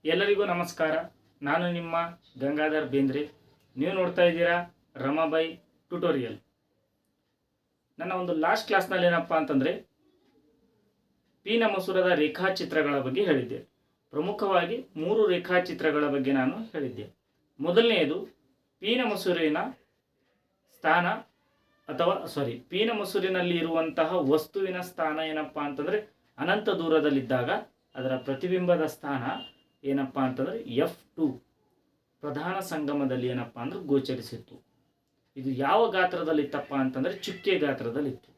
ಎಲ್ಲರಿಗೂ ನಮಸ್ಕಾರ. ನಾನು ನಿಮ್ಮ ಗಂಗಾಧರ್ ಬೇಂದ್ರೆ. ನೀವು ನೋಡ್ತಾ ಇದ್ದೀರಾ ರಮಾಬೈ ಟ್ಯುಟೋರಿಯಲ್. ನನ್ನ ಒಂದು ಲಾಸ್ಟ್ ಕ್ಲಾಸ್ನಲ್ಲಿ ಏನಪ್ಪ ಅಂತಂದರೆ ಪೀನ ಮಸೂರದ ರೇಖಾಚಿತ್ರಗಳ ಬಗ್ಗೆ ಹೇಳಿದ್ದೆ. ಪ್ರಮುಖವಾಗಿ 3 ರೇಖಾಚಿತ್ರಗಳ ಬಗ್ಗೆ ನಾನು ಹೇಳಿದ್ದೆ. ಮೊದಲನೆಯದು ಪೀನ ಮಸೂರಿನ ಸ್ಥಾನ ಪೀನ ಮಸೂರಿನಲ್ಲಿ ಇರುವಂತಹ ವಸ್ತುವಿನ ಸ್ಥಾನ ಏನಪ್ಪ ಅಂತಂದರೆ ಅನಂತ ದೂರದಲ್ಲಿದ್ದಾಗ ಅದರ ಪ್ರತಿಬಿಂಬದ ಸ್ಥಾನ ಏನಪ್ಪ ಅಂತಂದರೆ F2 ಪ್ರಧಾನ ಸಂಗಮದಲ್ಲಿ ಏನಪ್ಪ ಅಂದ್ರೆ ಗೋಚರಿಸಿತ್ತು. ಇದು ಯಾವ ಗಾತ್ರದಲ್ಲಿತ್ತಪ್ಪ ಅಂತಂದರೆ ಚುಕ್ಕೆ ಗಾತ್ರದಲ್ಲಿತ್ತು.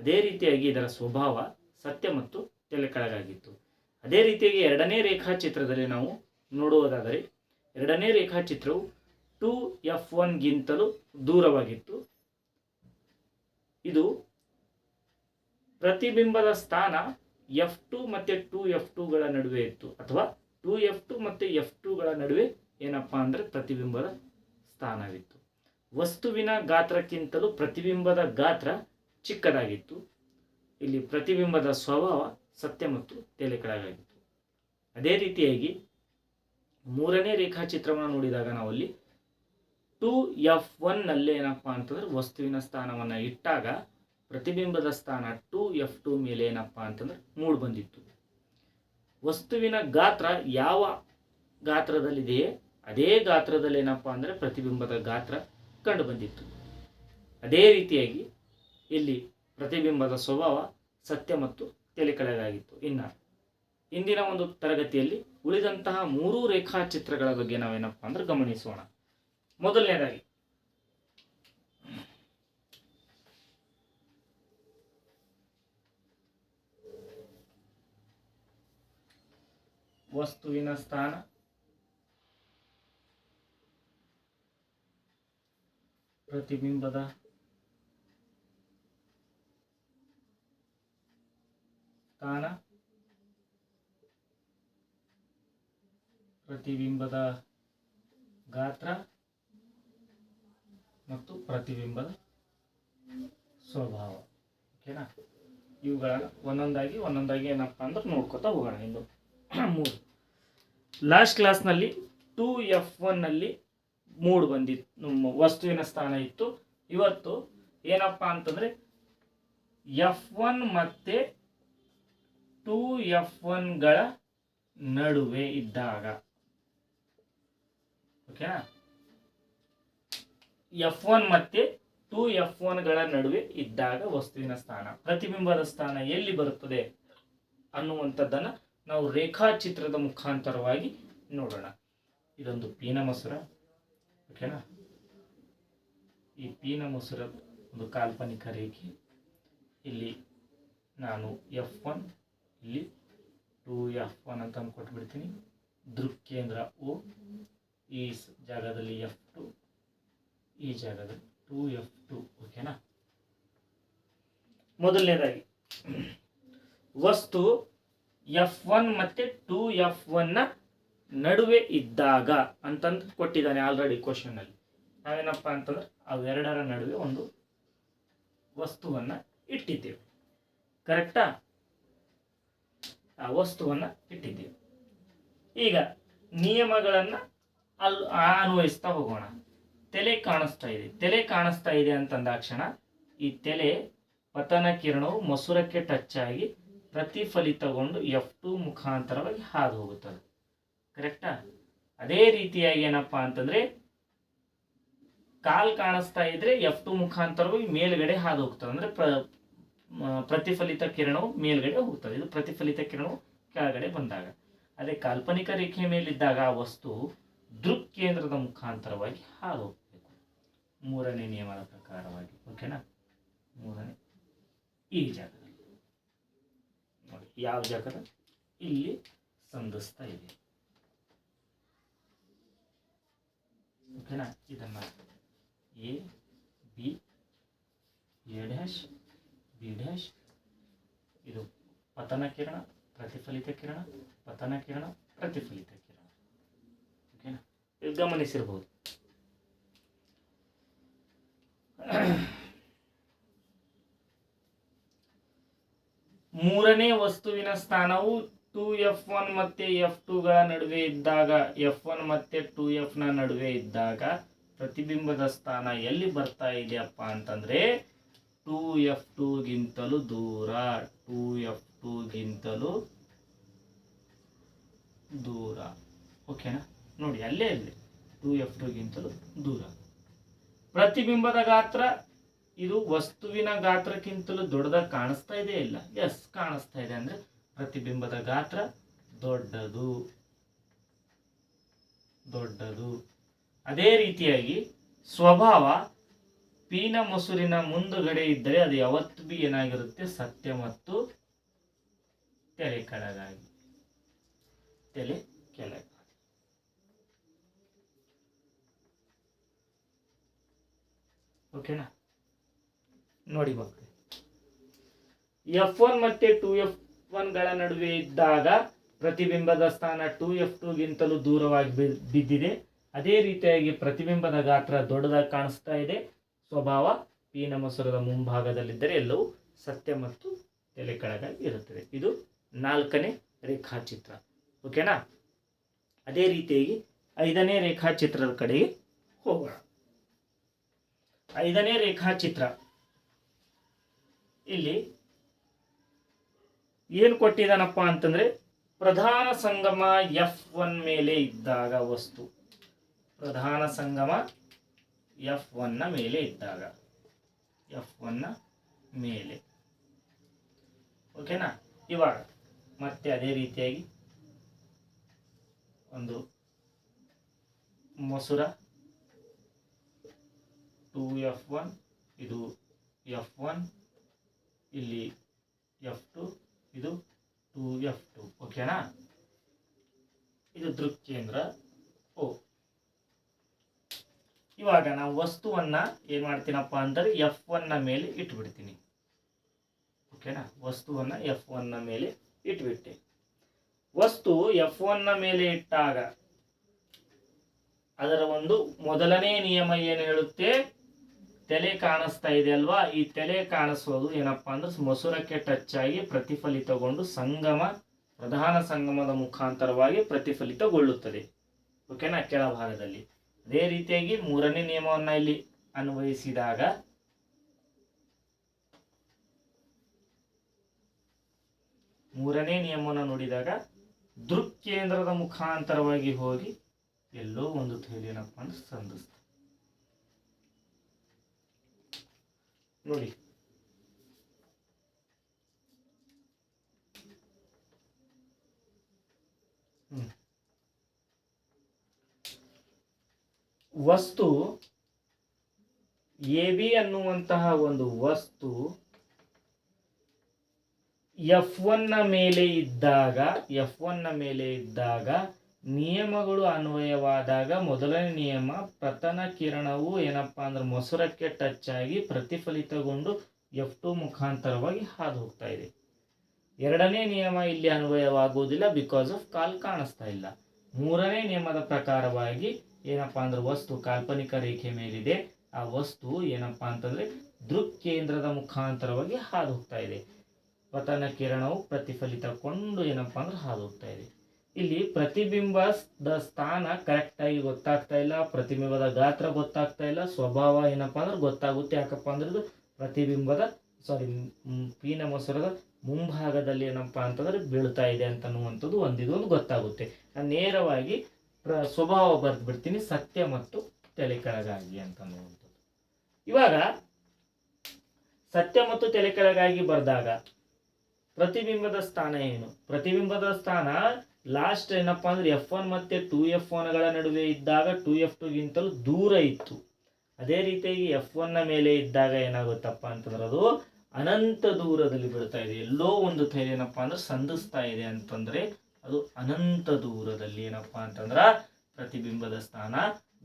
ಅದೇ ರೀತಿಯಾಗಿ ಇದರ ಸ್ವಭಾವ ಸತ್ಯ ಮತ್ತು ತೆಲೆಕೆಳಗಾಗಿತ್ತು. ಅದೇ ರೀತಿಯಾಗಿ ಎರಡನೇ ರೇಖಾಚಿತ್ರದಲ್ಲಿ ನಾವು ನೋಡುವುದಾದರೆ ಎರಡನೇ ರೇಖಾಚಿತ್ರವು 2F1 ಗಿಂತಲೂ ದೂರವಾಗಿತ್ತು. ಇದು ಪ್ರತಿಬಿಂಬದ ಸ್ಥಾನ F2 ಮತ್ತು 2F2ಗಳ ನಡುವೆ ಇತ್ತು, ಅಥವಾ 2F2 ಮತ್ತು F2ಗಳ ನಡುವೆ ಏನಪ್ಪ ಅಂದರೆ ಪ್ರತಿಬಿಂಬದ ಸ್ಥಾನವಿತ್ತು. ವಸ್ತುವಿನ ಗಾತ್ರಕ್ಕಿಂತಲೂ ಪ್ರತಿಬಿಂಬದ ಗಾತ್ರ ಚಿಕ್ಕದಾಗಿತ್ತು. ಇಲ್ಲಿ ಪ್ರತಿಬಿಂಬದ ಸ್ವಭಾವ ಸತ್ಯ ಮತ್ತು ತೆಲೆಕೆಳಗಾಗಿತ್ತು. ಅದೇ ರೀತಿಯಾಗಿ ಮೂರನೇ ರೇಖಾಚಿತ್ರವನ್ನು ನೋಡಿದಾಗ ನಾವಲ್ಲಿ 2F1 ನಲ್ಲಿ ಏನಪ್ಪ ಅಂತಂದ್ರೆ ವಸ್ತುವಿನ ಸ್ಥಾನವನ್ನು ಇಟ್ಟಾಗ ಪ್ರತಿಬಿಂಬದ ಸ್ಥಾನ 2F2 ಮೇಲೆ ಏನಪ್ಪ ಅಂತಂದ್ರೆ ಮೂಡ್ ಬಂದಿತ್ತು. ವಸ್ತುವಿನ ಗಾತ್ರ ಯಾವ ಗಾತ್ರದಲ್ಲಿದೆಯೇ ಅದೇ ಗಾತ್ರದಲ್ಲಿ ಏನಪ್ಪ ಅಂದರೆ ಪ್ರತಿಬಿಂಬದ ಗಾತ್ರ ಕಂಡು ಬಂದಿತ್ತು. ಅದೇ ರೀತಿಯಾಗಿ ಇಲ್ಲಿ ಪ್ರತಿಬಿಂಬದ ಸ್ವಭಾವ ಸತ್ಯ ಮತ್ತು ತೆಲೆಕೆಳಗಾಗಿತ್ತು. ಇನ್ನು ಇಂದಿನ ಒಂದು ತರಗತಿಯಲ್ಲಿ ಉಳಿದಂತಹ 3 ರೇಖಾಚಿತ್ರಗಳ ಬಗ್ಗೆ ನಾವೇನಪ್ಪ ಅಂದ್ರೆ ಗಮನಿಸೋಣ. ಮೊದಲನೇದಾಗಿ ವಸ್ತುವಿನ ಸ್ಥಾನ, ಪ್ರತಿಬಿಂಬದ ಸ್ಥಾನ, ಪ್ರತಿಬಿಂಬದ ಗಾತ್ರ ಮತ್ತು ಪ್ರತಿಬಿಂಬದ ಸ್ವಭಾವ. ಓಕೆನಾ? ಇವುಗಳನ್ನ ಒಂದೊಂದಾಗಿ ಏನಪ್ಪ ಅಂದ್ರೆ ನೋಡ್ಕೊತಾ ಹೋಗೋಣ. ಇನ್ನು 3 ಲಾಸ್ಟ್ ಕ್ಲಾಸ್ನಲ್ಲಿ 2F1 ನಲ್ಲಿ ಮೂಡ್ ಬಂದಿತ್ತು, ವಸ್ತುವಿನ ಸ್ಥಾನ ಇತ್ತು. ಇವತ್ತು ಏನಪ್ಪ ಅಂತಂದ್ರೆ F1 ಮತ್ತೆ 2F1ಗಳ ನಡುವೆ ಇದ್ದಾಗ, ಓಕೆನಾ, F1 ಮತ್ತೆ 2F1ಗಳ ನಡುವೆ ಇದ್ದಾಗ ವಸ್ತುವಿನ ಸ್ಥಾನ, ಪ್ರತಿಬಿಂಬದ ಸ್ಥಾನ ಎಲ್ಲಿ ಬರುತ್ತದೆ ಅನ್ನುವಂಥದ್ದನ್ನು ನಾವು ರೇಖಾಚಿತ್ರದ ಮುಖಾಂತರವಾಗಿ ನೋಡೋಣ. ಇದೊಂದು ಪೀನ ಮಸೂರ, ಓಕೆನಾ. ಈ ಪೀನ ಮಸೂರ ಒಂದು ಕಾಲ್ಪನಿಕ ರೇಖೆ. ಇಲ್ಲಿ ನಾನು F1, ಇಲ್ಲಿ 2F1 ಅಂತ ಕೊಟ್ಬಿಡ್ತೀನಿ. ದೃಕ್ಕೇಂದ್ರ O, ಈ ಜಾಗದಲ್ಲಿ F2, ಈ ಜಾಗದಲ್ಲಿ 2F2. ಓಕೆನಾ? ಮೊದಲನೇದಾಗಿ ವಸ್ತು F1 ಮತ್ತೆ 2F1 ನ ನಡುವೆ ಇದ್ದಾಗ ಅಂತಂದು ಕೊಟ್ಟಿದ್ದಾನೆ ಆಲ್ರೆಡಿ ಕ್ವಶನ್ ಅಲ್ಲಿ. ನಾವೇನಪ್ಪ ಅಂತಂದ್ರೆ ಅವೆರಡರ ನಡುವೆ ಒಂದು ವಸ್ತುವನ್ನ ಇಟ್ಟಿದ್ದೇವೆ. ಕರೆಕ್ಟಾ? ಆ ವಸ್ತುವನ್ನ ಇಟ್ಟಿದ್ದೇವೆ. ಈಗ ನಿಯಮಗಳನ್ನ ಅನ್ವಯಿಸ್ತಾ ಹೋಗೋಣ. ತಲೆ ಕಾಣಿಸ್ತಾ ಇದೆ ಅಂತಂದಾಕ್ಷಣ ಈ ತಲೆ ಪತನ ಕಿರಣವು ಮಸೂರಕ್ಕೆ ಟಚ್ ಆಗಿ ಪ್ರತಿಫಲಿತಗೊಂಡು F2 ಮುಖಾಂತರವಾಗಿ ಹಾದು ಹೋಗುತ್ತದೆ. ಕರೆಕ್ಟಾ? ಅದೇ ರೀತಿಯಾಗಿ ಏನಪ್ಪಾ ಅಂತಂದ್ರೆ ಕಾಲ್ ಕಾಣಿಸ್ತಾ ಇದ್ರೆ F2 ಮುಖಾಂತರವಾಗಿ ಮೇಲ್ಗಡೆ ಹಾದು ಹೋಗ್ತದೆ. ಅಂದ್ರೆ ಪ್ರತಿಫಲಿತ ಕಿರಣವು ಮೇಲ್ಗಡೆ ಹೋಗ್ತದೆ. ಇದು ಪ್ರತಿಫಲಿತ ಕಿರಣವು ಕೆಳಗಡೆ ಬಂದಾಗ. ಅದೇ ಕಾಲ್ಪನಿಕ ರೇಖೆಯ ಮೇಲಿದ್ದಾಗ ಆ ವಸ್ತು ದೃಕ್ಕೇಂದ್ರದ ಮುಖಾಂತರವಾಗಿ ಹಾದು ಹೋಗ್ಬೇಕು, 3ನೇ ನಿಯಮದ ಪ್ರಕಾರವಾಗಿ. ಓಕೆನಾ? 3ನೇ ಈ ಜಾಗದಲ್ಲಿ ನೋಡಿ, ಯಾವ ಜಾಗದ ಇಲ್ಲಿ ಸಂಧಿಸ್ತಾ ಇದೆ. ಓಕೆನಾ? ಇದನ್ನ A, B, A', B', ಇದು ಪತನ ಕಿರಣ, ಪ್ರತಿಫಲಿತ ಕಿರಣ, ಪತನ ಕಿರಣ, ಪ್ರತಿಫಲಿತ ಕಿರಣ. ಓಕೆನಾ? ಇದು ಗಮನಿಸಿರಬಹುದು. ಮೂರನೇ ವಸ್ತುವಿನ ಸ್ಥಾನವು 2F1 ಮತ್ತು F2ಗಳ ನಡುವೆ ಇದ್ದಾಗ, F1 ಮತ್ತು 2Fನ ನಡುವೆ ಇದ್ದಾಗ ಪ್ರತಿಬಿಂಬದ ಸ್ಥಾನ ಎಲ್ಲಿ ಬರ್ತಾ ಇದೆಯಪ್ಪ ಅಂತಂದರೆ 2F2ಗಿಂತಲೂ ದೂರ. 2F2ಗಿಂತಲೂ ದೂರ. ಓಕೆನಾ? ನೋಡಿ, ಅಲ್ಲೇ ಇದೆ 2F2ಗಿಂತಲೂ ದೂರ. ಪ್ರತಿಬಿಂಬದ ಗಾತ್ರ ಇದು ವಸ್ತುವಿನ ಗಾತ್ರಕ್ಕಿಂತಲೂ ದೊಡ್ಡದಾಗಿ ಕಾಣಿಸ್ತಾ ಇದೆ ಇಲ್ಲ? ಎಸ್, ಕಾಣಿಸ್ತಾ ಇದೆ. ಅಂದ್ರೆ ಪ್ರತಿಬಿಂಬದ ಗಾತ್ರ ದೊಡ್ಡದು. ಅದೇ ರೀತಿಯಾಗಿ ಸ್ವಭಾವ ಪೀನ ಮೊಸರಿನ ಮುಂದುಗಡೆ ಇದ್ದರೆ ಅದು ಯಾವತ್ತು ಬಿ ಏನಾಗಿರುತ್ತೆ? ಸತ್ಯ ಮತ್ತು ತಲೆ ಕೆಳಗಾಗಿ. ಓಕೆನಾ? ನೋಡಿ ಮಕ್ಕಳು, F1 ಮತ್ತೆ 2F1ಗಳ ನಡುವೆ ಇದ್ದಾಗ ಪ್ರತಿಬಿಂಬದ ಸ್ಥಾನ 2F2ಗಿಂತಲೂ ದೂರವಾಗಿ ಬಿದ್ದಿದೆ. ಅದೇ ರೀತಿಯಾಗಿ ಪ್ರತಿಬಿಂಬದ ಗಾತ್ರ ದೊಡ್ಡದಾಗಿ ಕಾಣಿಸ್ತಾ ಇದೆ. ಸ್ವಭಾವ ಪೀನ ಮೊಸರದ ಮುಂಭಾಗದಲ್ಲಿದ್ದರೆ ಎಲ್ಲವೂ ಸತ್ಯ ಮತ್ತು ತಲೆ ಕೆಳಗಾಗಿ ಇರುತ್ತದೆ. ಇದು 4ನೇ ರೇಖಾಚಿತ್ರ. ಓಕೆನಾ? ಅದೇ ರೀತಿಯಾಗಿ 5ನೇ ರೇಖಾಚಿತ್ರದ ಕಡೆಗೆ ಹೋಗೋಣ. 5ನೇ ರೇಖಾಚಿತ್ರ ಇಲ್ಲಿ ಏನು ಕೊಟ್ಟಿದ್ದಾನಪ್ಪ ಅಂತಂದ್ರೆ, ಪ್ರಧಾನ ಸಂಗಮ F1 ಮೇಲೆ ಇದ್ದಾಗ ವಸ್ತು, ಪ್ರಧಾನ ಸಂಗಮ F1ನ ಮೇಲೆ ಇದ್ದಾಗ, F1ನ ಮೇಲೆ. ಓಕೆನಾ? ಇವಾಗ ಮತ್ತೆ ಅದೇ ರೀತಿಯಾಗಿ ಒಂದು ಮೊಸರ 2F1, ಇದು F1, ಇಲ್ಲಿ F2, ಇದು 2F2. ಓಕೆನಾ? ಇದು ದೃಕ್ಕೇಂದ್ರ O. ಇವಾಗ ನಾವು ವಸ್ತುವನ್ನ ಏನ್ ಮಾಡ್ತೀನಪ್ಪ ಅಂದರೆ F1ನ ಮೇಲೆ ಇಟ್ಬಿಡ್ತೀನಿ. ಓಕೆನಾ? ವಸ್ತುವನ್ನ F1ನ ಮೇಲೆ ಇಟ್ಬಿಟ್ಟೆ. ವಸ್ತು F1ನ ಮೇಲೆ ಇಟ್ಟಾಗ ಅದರ ಒಂದು ಮೊದಲನೇ ನಿಯಮ ಏನು ಹೇಳುತ್ತೆ? ತಲೆ ಕಾಣಿಸ್ತಾ ಇದೆ ಅಲ್ವಾ? ಈ ತಲೆ ಕಾಣಿಸೋದು ಏನಪ್ಪಾ ಅಂದ್ರೆ ಮೊಸರಕ್ಕೆ ಟಚ್ ಆಗಿ ಪ್ರತಿಫಲಿತಗೊಂಡು ಪ್ರಧಾನ ಸಂಗಮದ ಮುಖಾಂತರವಾಗಿ ಪ್ರತಿಫಲಿತಗೊಳ್ಳುತ್ತದೆ. ಓಕೆನಾ? ಕೆಳಭಾಗದಲ್ಲಿ. ಅದೇ ರೀತಿಯಾಗಿ 3ನೇ ನಿಯಮವನ್ನ ಇಲ್ಲಿ ಅನ್ವಯಿಸಿದಾಗ ನೋಡಿದಾಗ ದೃಕ್ಕೇಂದ್ರದ ಮುಖಾಂತರವಾಗಿ ಹೋಗಿ ಎಲ್ಲೋ ಒಂದು ಥೈಲಿ ಏನಪ್ಪಾ ಅಂದ್ರೆ ಸಂಧಿಸ್ತದೆ. ನೋಡಿ, ವಸ್ತು AB ಅನ್ನುವಂತಹ ಒಂದು ವಸ್ತು F1ನ ಮೇಲೆ ಇದ್ದಾಗ ನಿಯಮಗಳು ಅನ್ವಯವಾದಾಗ ಮೊದಲನೇ ನಿಯಮ, ಪತನ ಕಿರಣವು ಏನಪ್ಪಾ ಅಂದ್ರೆ ಮೊಸರಕ್ಕೆ ಟಚ್ ಆಗಿ ಪ್ರತಿಫಲಿತಗೊಂಡು F2 ಮುಖಾಂತರವಾಗಿ ಹಾದು ಹೋಗ್ತಾ ಇದೆ. 2ನೇ ನಿಯಮ ಇಲ್ಲಿ ಅನ್ವಯವಾಗುವುದಿಲ್ಲ, ಬಿಕಾಸ್ ಆಫ್ ಕಾಲ್ ಕಾಣಿಸ್ತಾ ಇಲ್ಲ. 3ನೇ ನಿಯಮದ ಪ್ರಕಾರವಾಗಿ ಏನಪ್ಪಾ ಅಂದ್ರೆ ವಸ್ತು ಕಾಲ್ಪನಿಕ ರೇಖೆ ಮೇಲಿದೆ. ಆ ವಸ್ತು ಏನಪ್ಪಾ ಅಂತಂದ್ರೆ ದೃಕ್ಕೇಂದ್ರದ ಮುಖಾಂತರವಾಗಿ ಹಾದು ಹೋಗ್ತಾ ಇದೆ. ಪತನ ಕಿರಣವು ಪ್ರತಿಫಲಿತಗೊಂಡು ಏನಪ್ಪಾ ಅಂದ್ರೆ ಹಾದು ಹೋಗ್ತಾ ಇದೆ. ಇಲ್ಲಿ ಪ್ರತಿಬಿಂಬದ ಸ್ಥಾನ ಕರೆಕ್ಟ್ ಆಗಿ ಗೊತ್ತಾಗ್ತಾ ಇಲ್ಲ, ಪ್ರತಿಬಿಂಬದ ಗಾತ್ರ ಗೊತ್ತಾಗ್ತಾ ಇಲ್ಲ, ಸ್ವಭಾವ ಏನಪ್ಪಾ ಅಂದ್ರೆ ಗೊತ್ತಾಗುತ್ತೆ. ಯಾಕಪ್ಪ ಅಂದ್ರೆ ಇದು ಪೀನ ಮೊಸರದ ಮುಂಭಾಗದಲ್ಲಿ ಏನಪ್ಪಾ ಅಂತಂದ್ರೆ ಬೀಳ್ತಾ ಇದೆ ಅಂತನ್ನುವಂಥದ್ದು ಒಂದಿದೊಂದು ಗೊತ್ತಾಗುತ್ತೆ. ನಾನು ನೇರವಾಗಿ ಸ್ವಭಾವ ಬರೆದು ಬಿಡ್ತೀನಿ, ಸತ್ಯ ಮತ್ತು ತಲೆ ಕೆಳಗಾಗಿ ಅಂತನ್ನುವಂಥದ್ದು. ಇವಾಗ ಸತ್ಯ ಮತ್ತು ತಲೆ ಕೆಳಗಾಗಿ ಬರೆದಾಗ ಪ್ರತಿಬಿಂಬದ ಸ್ಥಾನ ಏನು? ಪ್ರತಿಬಿಂಬದ ಸ್ಥಾನ ಲಾಸ್ಟ್ ಏನಪ್ಪಾ ಅಂದ್ರೆ F1 ಮತ್ತೆ 2F1ಗಳ ನಡುವೆ ಇದ್ದಾಗ 2F2ಗಿಂತಲೂ ದೂರ ಇತ್ತು. ಅದೇ ರೀತಿಯಾಗಿ F1ನ ಮೇಲೆ ಇದ್ದಾಗ ಏನಾಗುತ್ತಪ್ಪ ಅಂತಂದ್ರೆ ಅದು ಅನಂತ ದೂರದಲ್ಲಿ ಬೀಳ್ತಾ ಇದೆ. ಎಲ್ಲೋ ಒಂದು ಥೈಲಿ ಏನಪ್ಪಾ ಅಂದ್ರೆ ಸಂಧಿಸ್ತಾ ಇದೆ ಅಂತಂದ್ರೆ ಅದು ಅನಂತ ದೂರದಲ್ಲಿ ಏನಪ್ಪಾ ಅಂತಂದ್ರ ಪ್ರತಿಬಿಂಬದ ಸ್ಥಾನ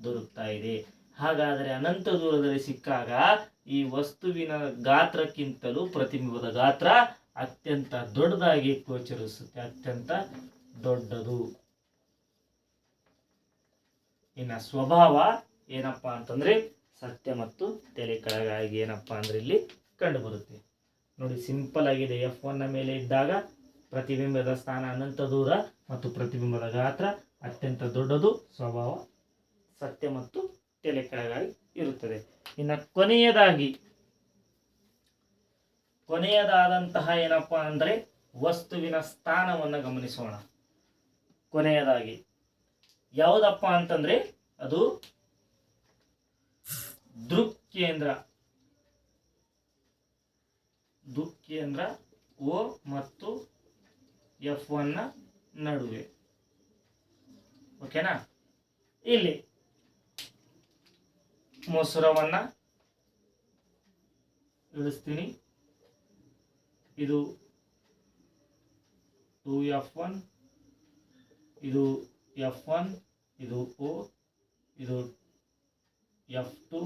ದೊರಕ್ತಾ ಇದೆ. ಹಾಗಾದರೆ ಅನಂತ ದೂರದಲ್ಲಿ ಸಿಕ್ಕಾಗ ಈ ವಸ್ತುವಿನ ಗಾತ್ರಕ್ಕಿಂತಲೂ ಪ್ರತಿಬಿಂಬದ ಗಾತ್ರ ಅತ್ಯಂತ ದೊಡ್ಡದಾಗಿ ಗೋಚರಿಸುತ್ತೆ, ಅತ್ಯಂತ ದೊಡ್ಡದು. ಇನ್ನ ಸ್ವಭಾವ ಏನಪ್ಪಾ ಅಂತಂದ್ರೆ ಸತ್ಯ ಮತ್ತು ತಲೆ ಕೆಳಗಾಗಿ ಏನಪ್ಪಾ ಅಂದ್ರೆ ಇಲ್ಲಿ ಕಂಡು ಬರುತ್ತೆ. ನೋಡಿ, ಸಿಂಪಲ್ ಆಗಿದೆ. F1ನ ಮೇಲೆ ಇದ್ದಾಗ ಪ್ರತಿಬಿಂಬದ ಸ್ಥಾನ ಅನಂತ ದೂರ ಮತ್ತು ಪ್ರತಿಬಿಂಬದ ಗಾತ್ರ ಅತ್ಯಂತ ದೊಡ್ಡದು, ಸ್ವಭಾವ ಸತ್ಯ ಮತ್ತು ತಲೆ ಕೆಳಗಾಗಿ ಇರುತ್ತದೆ. ಇನ್ನು ಕೊನೆಯದಾದಂತಹ ಏನಪ್ಪಾ ಅಂದರೆ ವಸ್ತುವಿನ ಸ್ಥಾನವನ್ನು ಗಮನಿಸೋಣ. ಕೊನೆಯದಾಗಿ ಯಾವುದಪ್ಪ ಅಂತಂದ್ರೆ ಅದು ದೃಕ್ಕೇಂದ್ರ O ಮತ್ತು F1 ನ ನಡುವೆ. ಓಕೆನಾ? ಇಲ್ಲಿ ಮೊಸರವನ್ನ ಇಳಿಸ್ತೀನಿ. ಇದು 2F1, ಇದು F1, ಇದು O, ಇದು F2,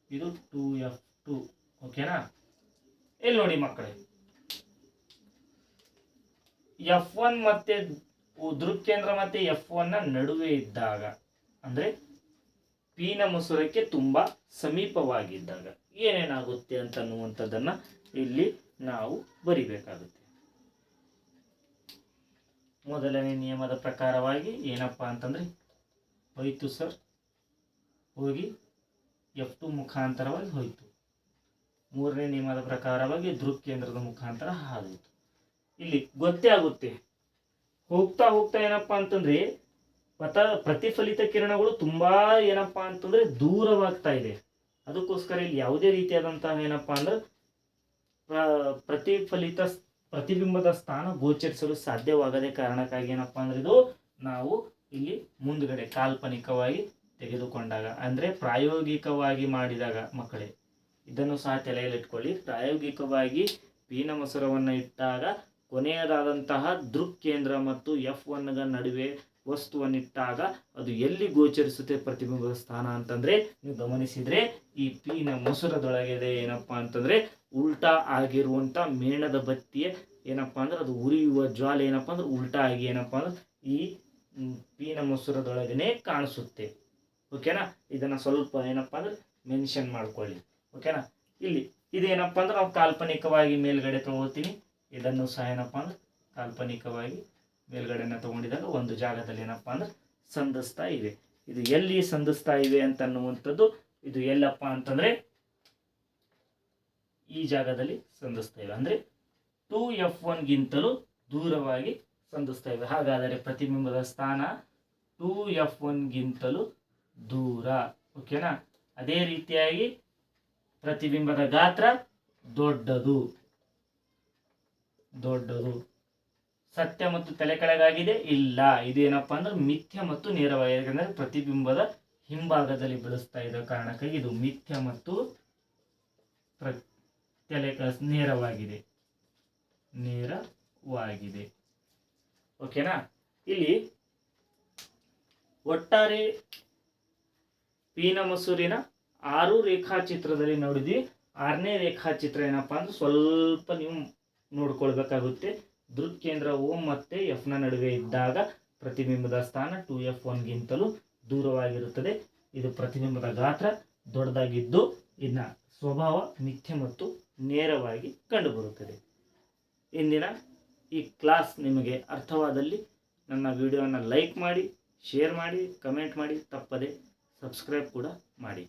ಇದು 2F2. ಓಕೆನಾ? ಇಲ್ಲಿ ನೋಡಿ ಮಕ್ಕಳೇ, F1 ಮತ್ತೆ ದೃಕ್ಕೇಂದ್ರ ಮತ್ತೆ F1 ನ ನಡುವೆ ಇದ್ದಾಗ ಅಂದ್ರೆ P ನ ಮಸೂರಕ್ಕೆ ತುಂಬಾ ಸಮೀಪವಾಗಿದ್ದಾಗ ಏನೇನಾಗುತ್ತೆ ಅಂತನ್ನುವಂಥದ್ದನ್ನ ಇಲ್ಲಿ ನಾವು ಬರಿಬೇಕಾಗುತ್ತೆ. ಮೊದಲನೇ ನಿಯಮದ ಪ್ರಕಾರವಾಗಿ ಏನಪ್ಪಾ ಅಂತಂದ್ರೆ ಹೋಯ್ತು ಸರ್, ಹೋಗಿ F2 ಮುಖಾಂತರವಾಗಿ ಹೋಯ್ತು. ಮೂರನೇ ನಿಯಮದ ಪ್ರಕಾರವಾಗಿ ದೃಕ್ಕೇಂದ್ರದ ಮುಖಾಂತರ ಹಾದೋಯ್ತು. ಇಲ್ಲಿ ಗೊತ್ತೇ ಆಗುತ್ತೆ, ಹೋಗ್ತಾ ಹೋಗ್ತಾ ಏನಪ್ಪಾ ಅಂತಂದ್ರೆ ಪ್ರತಿಫಲಿತ ಕಿರಣಗಳು ತುಂಬಾ ಏನಪ್ಪಾ ಅಂತಂದ್ರೆ ದೂರವಾಗ್ತಾ ಇದೆ. ಅದಕ್ಕೋಸ್ಕರ ಇಲ್ಲಿ ಯಾವುದೇ ರೀತಿಯಾದಂತಹ ಏನಪ್ಪಾ ಅಂದ್ರೆ ಪ್ರತಿಬಿಂಬದ ಸ್ಥಾನ ಗೋಚರಿಸಲು ಸಾಧ್ಯವಾಗದೆ ಕಾರಣಕ್ಕಾಗಿ ಏನಪ್ಪಾ ಅಂದ್ರೆ ಇದು ನಾವು ಇಲ್ಲಿ ಮುಂದ್ಗಡೆ ಕಾಲ್ಪನಿಕವಾಗಿ ತೆಗೆದುಕೊಂಡಾಗ ಅಂದ್ರೆ ಪ್ರಾಯೋಗಿಕವಾಗಿ ಮಾಡಿದಾಗ ಮಕ್ಕಳೇ ಇದನ್ನು ಸಹ ತಲೆಯಲ್ಲಿಟ್ಕೊಳ್ಳಿ. ಪ್ರಾಯೋಗಿಕವಾಗಿ P ನ ಮಸೂರವನ್ನು ಇಟ್ಟಾಗ ಕೊನೆಯದಾದಂತಹ ದೃಕ್ಕೇಂದ್ರ ಮತ್ತು F1 ನ ನಡುವೆ ವಸ್ತುವನ್ನಿಟ್ಟಾಗ ಅದು ಎಲ್ಲಿ ಗೋಚರಿಸುತ್ತೆ ಪ್ರತಿಬಿಂಬದ ಸ್ಥಾನ ಅಂತಂದ್ರೆ ನೀವು ಗಮನಿಸಿದ್ರೆ ಈ P ನ ಮಸೂರದೊಳಗಿದೆ ಏನಪ್ಪಾ ಅಂತಂದ್ರೆ ಉಲ್ಟಾ ಆಗಿರುವಂತ ಮೇಣದ ಬತ್ತಿಯ ಏನಪ್ಪಾ ಅಂದ್ರೆ ಅದು ಉರಿಯುವ ಜ್ವಾಲೆ ಏನಪ್ಪಾ ಅಂದ್ರೆ ಉಲ್ಟಾ ಆಗಿ ಏನಪ್ಪಾ ಅಂದ್ರೆ ಈ P ನ ಮಸೂರದೊಳಗನೆ ಕಾಣಿಸುತ್ತೆ. ಓಕೆನಾ? ಇದನ್ನ ಸ್ವಲ್ಪ ಏನಪ್ಪಾ ಅಂದ್ರೆ ಮೆನ್ಷನ್ ಮಾಡ್ಕೊಳ್ಳಿ. ಓಕೆನಾ? ಇಲ್ಲಿ ಇದೇನಪ್ಪಾ ಅಂದ್ರೆ ನಾವು ಕಾಲ್ಪನಿಕವಾಗಿ ಮೇಲ್ಗಡೆ ತಗೊಳ್ತೀನಿ. ಇದನ್ನು ಸಹ ಏನಪ್ಪಾ ಅಂದ್ರೆ ಕಾಲ್ಪನಿಕವಾಗಿ ಮೇಲ್ಗಡೆನ ತಗೊಂಡಿದಾಗ ಒಂದು ಜಾಗದಲ್ಲಿ ಏನಪ್ಪಾ ಅಂದ್ರೆ ಸಂಧಿಸ್ತಾ ಇವೆ. ಇದು ಎಲ್ಲಿ ಸಂಧಿಸ್ತಾ ಇವೆ ಅಂತನ್ನುವಂಥದ್ದು ಇದು ಎಲ್ಲಪ್ಪಾ ಅಂತಂದ್ರೆ ಈ ಜಾಗದಲ್ಲಿ ಸಂಧಿಸ್ತಾ ಇವೆ. ಅಂದ್ರೆ 2F1 ಗಿಂತಲೂ ದೂರವಾಗಿ ಸಂಧಿಸ್ತಾ ಇವೆ. ಹಾಗಾದರೆ ಪ್ರತಿಬಿಂಬದ ಸ್ಥಾನ 2F1 ಗಿಂತಲೂ ದೂರ. ಓಕೆನಾ? ಅದೇ ರೀತಿಯಾಗಿ ಪ್ರತಿಬಿಂಬದ ಗಾತ್ರ ದೊಡ್ಡದು. ಸತ್ಯ ಮತ್ತು ತಲೆ ಕೆಳಗಾಗಿದೆ ಇಲ್ಲ. ಇದೇನಪ್ಪಾ ಅಂದ್ರೆ ಮಿಥ್ಯ ಮತ್ತು ನೇರವಾಗಿದೆ. ಯಾಕಂದ್ರೆ ಪ್ರತಿಬಿಂಬದ ಹಿಂಭಾಗದಲ್ಲಿ ಬೆಳೆಸ್ತಾ ಇರೋ ಕಾರಣಕ್ಕಾಗಿ ಇದು ಮಿಥ್ಯ ಮತ್ತು ನೇರವಾಗಿದೆ. ಓಕೆನಾ? ಇಲ್ಲಿ ಒಟ್ಟಾರೆ P ನ ಮಸೂರಿನ 6 ರೇಖಾಚಿತ್ರದಲ್ಲಿ ನೋಡಿದ್ವಿ. 6ನೇ ರೇಖಾಚಿತ್ರ ಏನಪ್ಪಾ ಅಂದ್ರೆ ಸ್ವಲ್ಪ ನೀವು ನೋಡ್ಕೊಳ್ಬೇಕಾಗುತ್ತೆ. ದೃಕ್ಕೇಂದ್ರ O ಮತ್ತೆ F ನ ನಡುವೆ ಇದ್ದಾಗ ಪ್ರತಿಬಿಂಬದ ಸ್ಥಾನ 2F1 ಗಿಂತಲೂ ದೂರವಾಗಿರುತ್ತದೆ. ಇದು ಪ್ರತಿಬಿಂಬದ ಗಾತ್ರ ದೊಡ್ಡದಾಗಿದ್ದು ಇನ್ನ ಸ್ವಭಾವ ಮಿಥ್ಯ ಮತ್ತು ನೇರವಾಗಿ ಕಂಡುಬರುತ್ತದೆ. ಇಂದಿನ ಈ ಕ್ಲಾಸ್ ನಿಮಗೆ ಅರ್ಥವಾದಲ್ಲಿ ನನ್ನ ವಿಡಿಯೋನ ಲೈಕ್ ಮಾಡಿ, ಶೇರ್ ಮಾಡಿ, ಕಮೆಂಟ್ ಮಾಡಿ, ತಪ್ಪದೆ ಸಬ್ಸ್ಕ್ರೈಬ್ ಕೂಡ ಮಾಡಿ.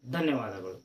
ಧನ್ಯವಾದಗಳು.